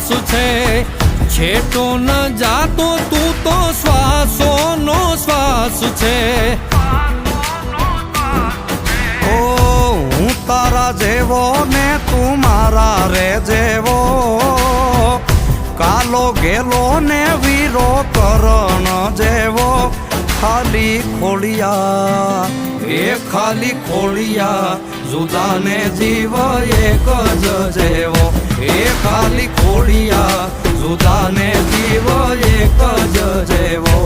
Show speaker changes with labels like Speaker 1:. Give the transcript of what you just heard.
Speaker 1: શ્વાસ છે, છેટો ન જાતો તું તો શ્વાસોનો શ્વાસ છે.
Speaker 2: ઓ હું તારા જેવો ને તું મારા રે જેવો, કાલો ગેલો ને વીરો કરણ જેવો. ખાલી ખોડિયા એ ખાલી ખોડિયા, જુદા ને જીવ એક જ જેવો. એ ખાલી ખોડિયા, જુદા ને જીવ એક જ જેવો.